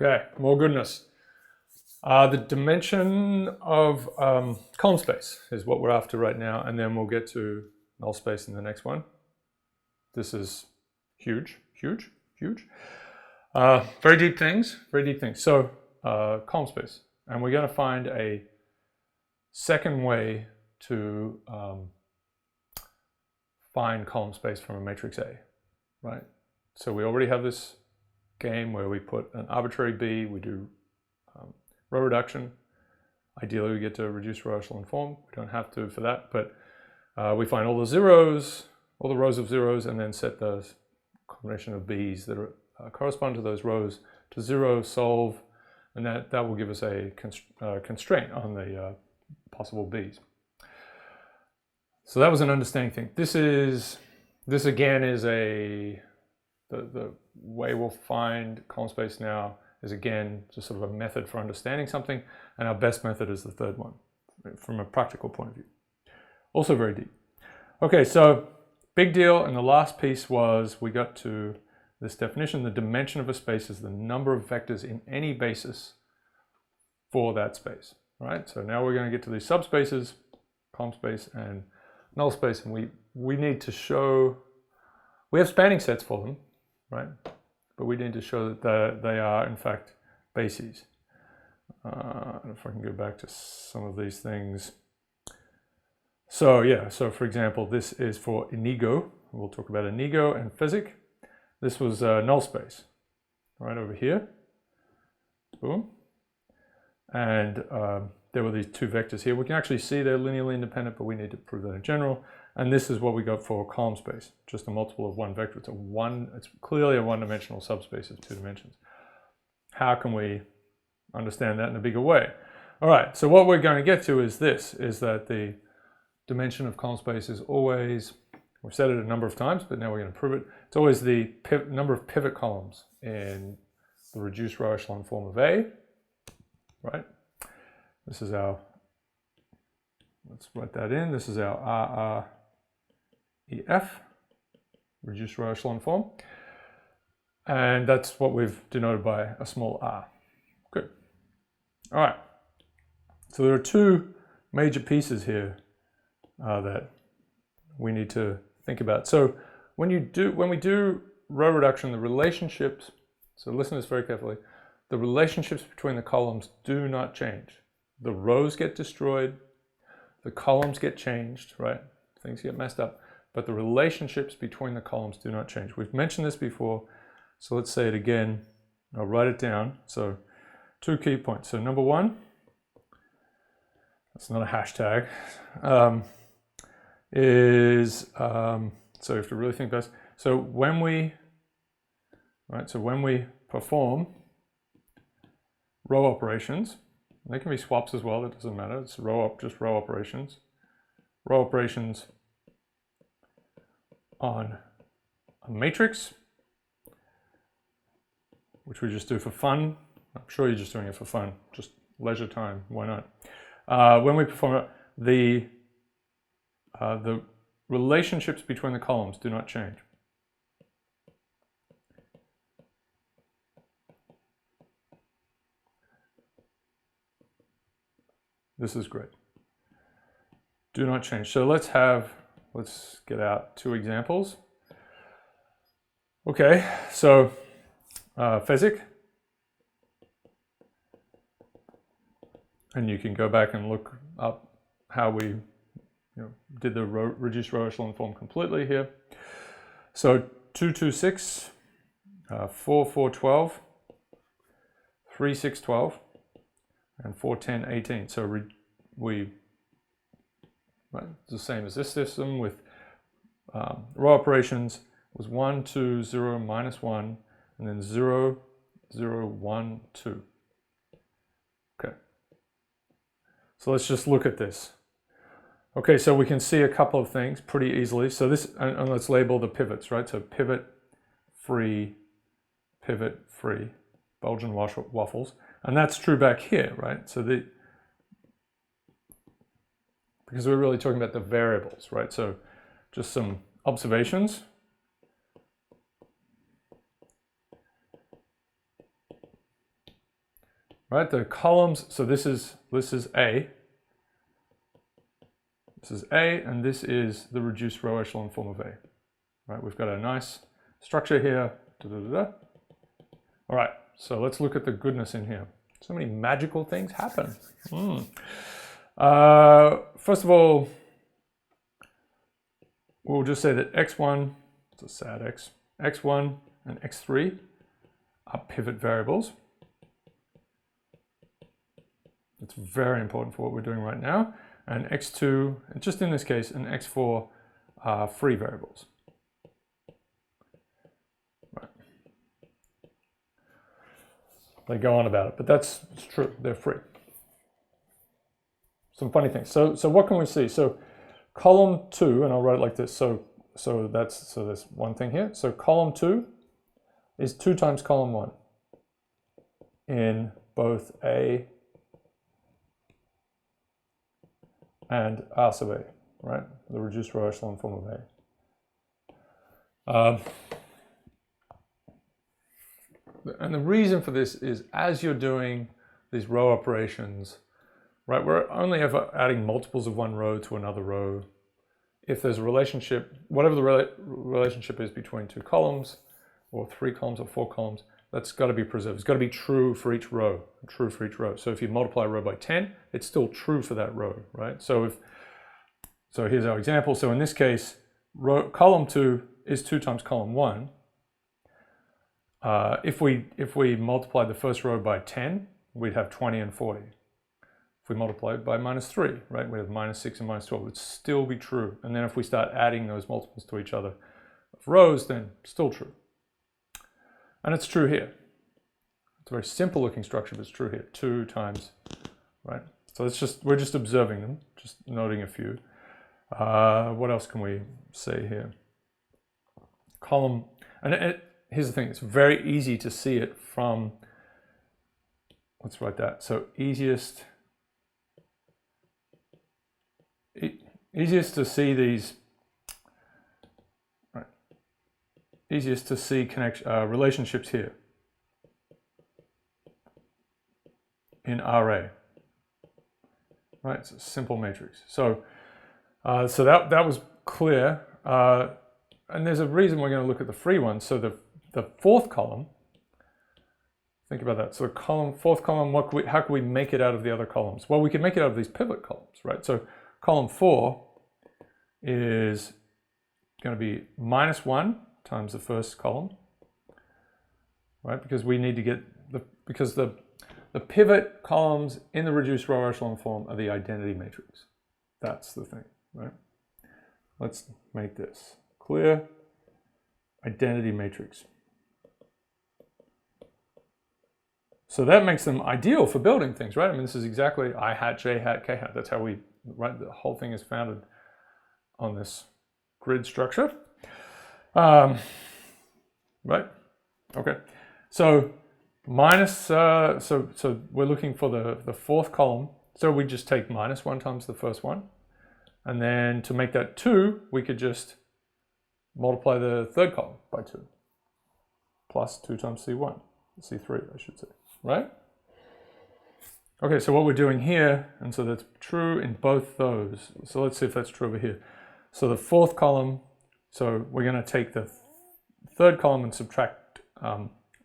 Okay, more goodness. The dimension of column space is what we're after right now, and then we'll get to null space in the next one. This is huge, huge, huge. Very deep things, very deep things. So column space, and we're going to find a second way to find column space from a matrix A, right? So we already have this game where we put an arbitrary B, we do row reduction. Ideally we get to a reduced row echelon form. We don't have to for that, but we find all the zeros, all the rows of zeros, and then set the combination of B's that are, correspond to those rows to 0, solve, and that will give us a constraint on the possible B's. So that was an understanding thing. This again is the way we'll find column space now is again just sort of a method for understanding something, and our best method is the third one from a practical point of view. Also very deep. Okay, so big deal, and the last piece was we got to this definition. The dimension of a space is the number of vectors in any basis for that space, right? So now we're going to get to these subspaces, column space and null space, and we need to show, we have spanning sets for them, right? But we need to show that they are in fact bases. If I can go back to some of these things. So yeah, so for example, this is for Inigo. We'll talk about Inigo and Physic. This was null space, right over here. Boom. And there were these two vectors here. We can actually see they're linearly independent, but we need to prove that in general. And this is what we got for column space, just a multiple of one vector. It's clearly a one-dimensional subspace of 2 dimensions. How can we understand that in a bigger way? All right, so what we're going to get to is this, is that the dimension of column space is always, we've said it a number of times, but now we're going to prove it. It's always the number of pivot columns in the reduced row echelon form of A, right? This is our, let's write that in. This is our RREF, reduced row echelon form. And that's what we've denoted by a small r. Good. All right. So there are two major pieces here that we need to think about. So when we do row reduction, the relationships, so listen to this very carefully, the relationships between the columns do not change. The rows get destroyed, the columns get changed, right? Things get messed up, but the relationships between the columns do not change. We've mentioned this before, so let's say it again. I'll write it down. So 2 key points. So number 1, that's not a hashtag, so you have to really think about this. So when we perform row operations, they can be swaps as well, it doesn't matter, it's just row operations on a matrix, which we just do for fun. I'm sure you're just doing it for fun, just leisure time, why not? When we perform it, the relationships between the columns do not change. This is great. Do not change. So let's get out 2 examples. Okay, so Physic. And you can go back and look up how we did the reduced row echelon form completely here. So 226, 4412, 3612, and 41018. So right, it's the same as this system with row operations was 1, 2, 0, -1, and then 0, 0, 1, 2. Okay. So let's just look at this. Okay, so we can see a couple of things pretty easily. So this, and let's label the pivots, right? So pivot free, Belgian waffles. And that's true back here, right? So because we're really talking about the variables, right? So just some observations. right? The columns, so this is A. This is A, and this is the reduced row echelon form of A, right? We've got a nice structure here. All right, so let's look at the goodness in here. So many magical things happen. First of all, we'll just say that x1, it's a sad x, x1 and x3 are pivot variables. It's very important for what we're doing right now. And x2, and just in this case, and x4 are free variables. Right. They go on about it, but it's true, they're free. Some funny things. So what can we see? So column 2, and I'll write it like this. So there's one thing here. So column 2 is 2 times column 1 in both A and R sub A, right? The reduced row echelon form of A. And the reason for this is as you're doing these row operations, right, we're only ever adding multiples of one row to another row. If there's a relationship, whatever the relationship is between 2 columns or 3 columns or 4 columns, that's got to be preserved. It's got to be true for each row, true for each row. So if you multiply a row by 10, it's still true for that row, right? So here's our example. So in this case, column 2 is 2 times column 1. If we multiply the first row by 10, we'd have 20 and 40. If we multiply it by -3, right, we have -6 and -12. It would still be true. And then if we start adding those multiples to each other of rows, then still true. And it's true here. It's a very simple looking structure, but it's true here. 2 times, right? So we're just observing them, just noting a few. What else can we say here? Column, and here's the thing, it's very easy to see it from, let's write that. So easiest to see these, right? Easiest to see relationships here in RA, right? It's a simple matrix. So that was clear, and there's a reason we're going to look at the free ones. So the fourth column, think about that. So fourth column, how can we make it out of the other columns? Well, we can make it out of these pivot columns, right? So column 4 is going to be -1 times the first column, right? Because we need to get because the pivot columns in the reduced row echelon form are the identity matrix. That's the thing, right? Let's make this clear. Identity matrix. So that makes them ideal for building things, right? I mean, this is exactly I hat, J hat, K hat. That's how right? The whole thing is founded on this grid structure. Right? Okay. So so we're looking for the fourth column. So we just take -1 times the first one. And then to make that 2, we could just multiply the third column by 2. Plus 2 times C1. C3, I should say. Right? Okay, so what we're doing here, and so that's true in both those. So let's see if that's true over here. So the fourth column, so we're going to take the third column and subtract,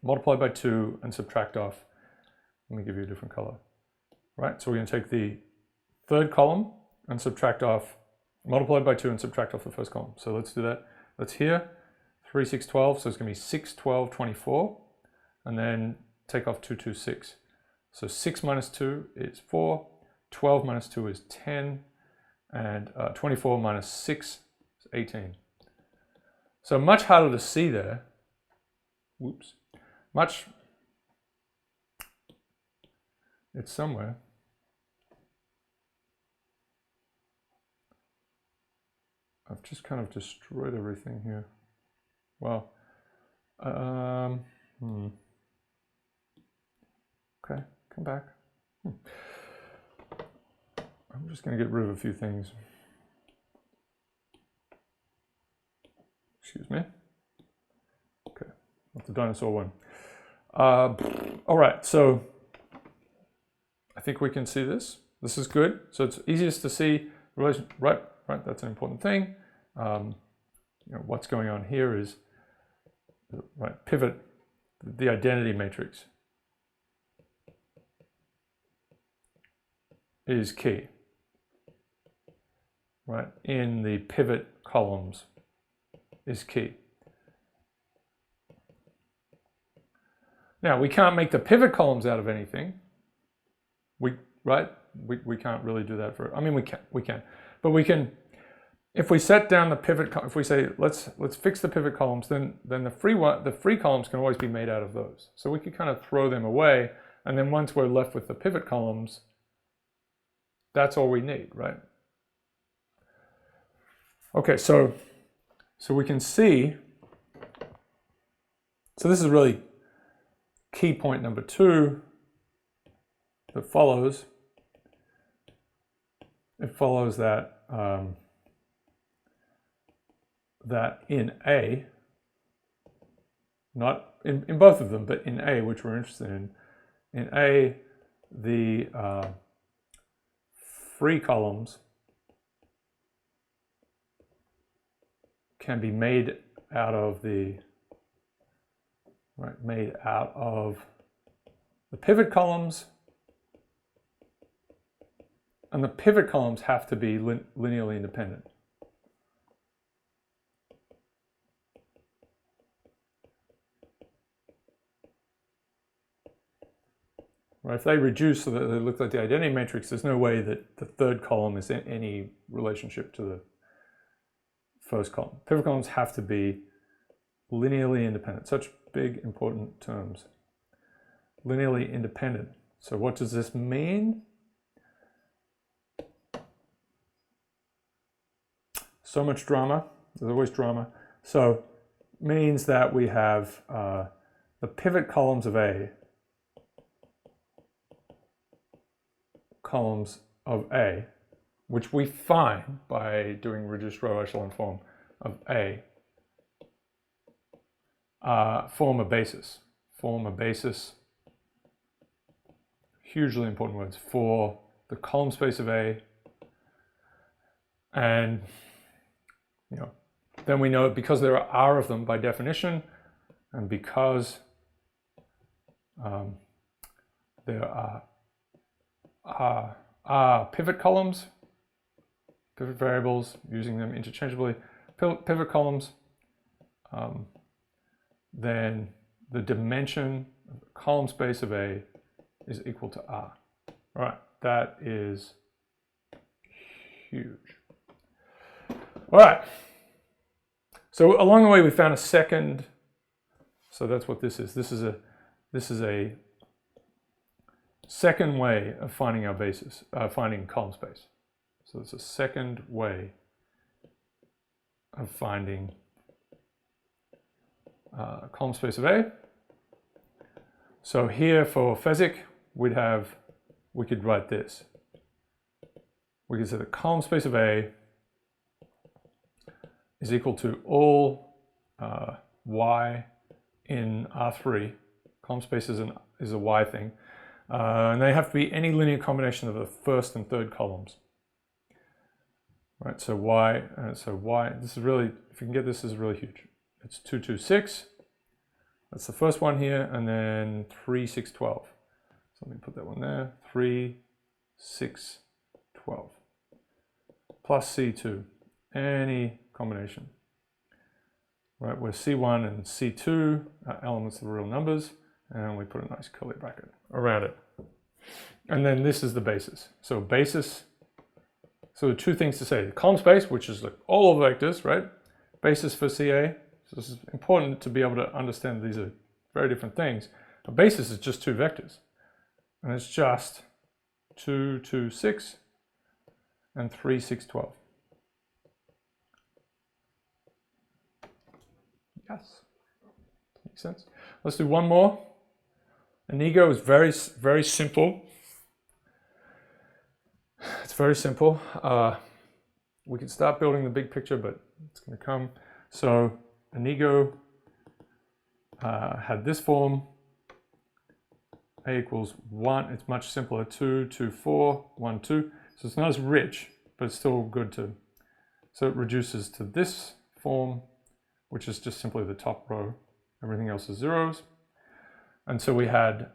multiply by 2 and subtract off. Let me give you a different color. Right, so we're going to take the third column and subtract off, multiply by 2 and subtract off the first column. So let's do that. That's here, 3, 6, 12. So it's going to be 6, 12, 24. And then take off 2, 2, 6. So 6 minus 2 is 4, 12 minus 2 is 10, and 24 minus 6 is 18. So much harder to see there. Whoops. It's somewhere. I've just kind of destroyed everything here. Well, okay, come back. I'm just going to get rid of a few things. Excuse me. Okay, not the dinosaur one. All right, so think we can see this. This is good. So it's easiest to see relation, right? That's an important thing. What's going on here is, right, pivot, the identity matrix is key, right? In the pivot columns is key. Now, we can't make the pivot columns out of anything. We can't really do that for, I mean, we can, but we can, if we set down the pivot, if we say, let's fix the pivot columns, then the free columns can always be made out of those. So we could kind of throw them away. And then once we're left with the pivot columns, that's all we need, right? Okay, so we can see, so this is really key point number 2 that follows. It follows that that in A, not in both of them, but in A, which we're interested in A, the free columns can be made out of the pivot columns, and the pivot columns have to be linearly independent. Right, if they reduce so that they look like the identity matrix, there's no way that the third column is in any relationship to the first column. Pivot columns have to be linearly independent. Such big, important terms. Linearly independent. So what does this mean? So much drama. There's always drama. So it means that we have the pivot columns of A, which we find by doing reduced row echelon form of A, form a basis. Form a basis, hugely important words, for the column space of A. And then we know because there are of them by definition, and because there are pivot columns, pivot variables, using them interchangeably, pivot columns, then the dimension of the column space of A is equal to R. All right, that is huge. All right, so along the way we found a second, so that's what this is. This is a second way of finding our basis, finding column space. So it's a second way of finding column space of A. So here for Fezzik, we could write this. We could say the column space of A is equal to all y in R3. Column space is a y thing. And they have to be any linear combination of the first and third columns. Right, so y, this is really, if you can get this, is really huge. It's 2, 2, 6. That's the first one here, and then 3, 6, 12. So let me put that one there. 3, 6, 12. Plus C2, any combination. Right, where C1 and C2 are elements of the real numbers, and we put a nice curly bracket around it. And then this is the basis. So basis, so two things to say. Column space, which is like all of vectors, right? Basis for CA. So this is important to be able to understand these are very different things. A basis is just two vectors. And it's just 2, 2, 6 and 3, 6, 12. Yes. Makes sense. Let's do one more. Inigo is very, very simple. It's very simple. We can start building the big picture, but it's going to come. So Inigo had this form, A equals 1, it's much simpler. 2, 2, 4, 1, 2. So it's not as rich, but it's still good to, so it reduces to this form, which is just simply the top row. Everything else is zeros. And so we had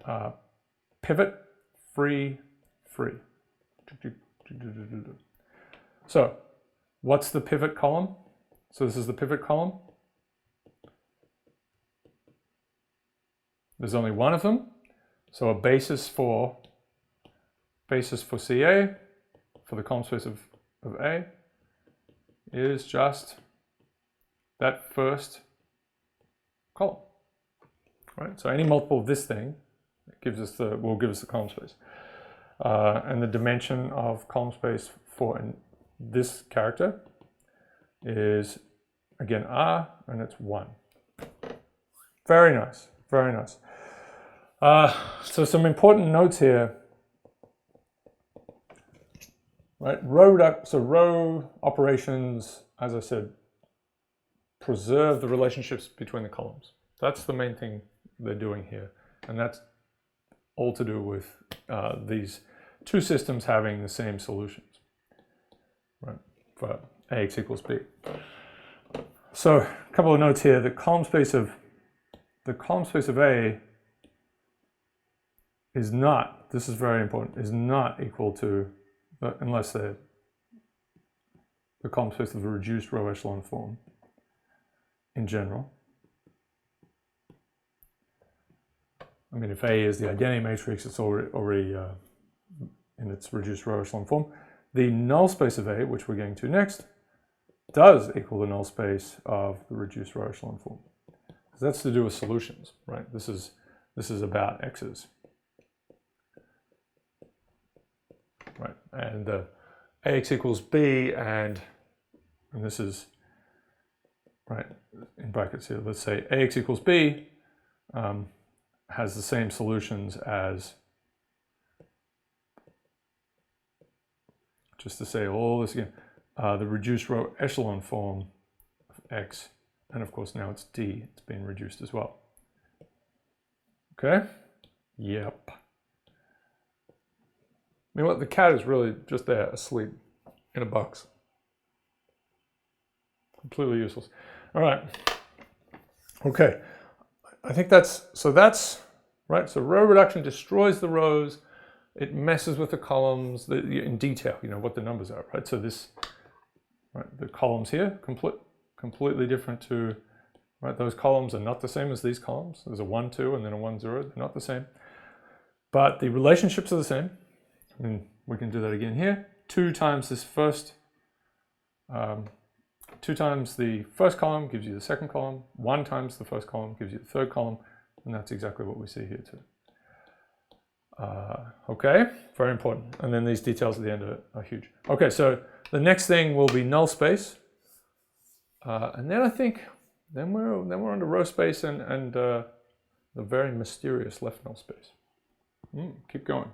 pivot, free, free. So what's the pivot column? So this is the pivot column. There's only one of them. So a basis for CA, for the column space of A, is just that first column. Right? So any multiple of this thing will give us the column space. And the dimension of column space for this character is, again, R, and it's 1. Very nice, very nice. So some important notes here. Right, row operations, as I said, preserve the relationships between the columns. That's the main thing they're doing here, and that's all to do with these two systems having the same solutions, right? For AX equals B. So a couple of notes here. The column space of A is not. This is very important. Is not equal to, unless they're the column space of a reduced row echelon form in general. I mean, if A is the identity matrix, it's already in its reduced row echelon form. The null space of A, which we're getting to next, does equal the null space of the reduced row echelon form. So that's to do with solutions, right? This is about X's, right? And AX equals B, and this is right in brackets here. Let's say AX equals B. Has the same solutions as, just to say all this again, the reduced row echelon form of X, and of course now it's D, it's been reduced as well. Okay? Yep. I mean, what, the cat is really just there asleep in a box. Completely useless. All right. Okay. I think that's right. So row reduction destroys the rows. It messes with the columns in detail, you know, what the numbers are, right? So this, right, the columns here, completely different to, right? Those columns are not the same as these columns. There's a 1, 2, and then a 1, 0. They're not the same. But the relationships are the same. I mean, we can do that again here. 2 times this first, 2 times the first column gives you the second column. 1 times the first column gives you the third column. And that's exactly what we see here too. Okay, very important. And then these details at the end of it are huge. Okay, so the next thing will be null space. And then I think, then we're under row space and the very mysterious left null space. Keep going.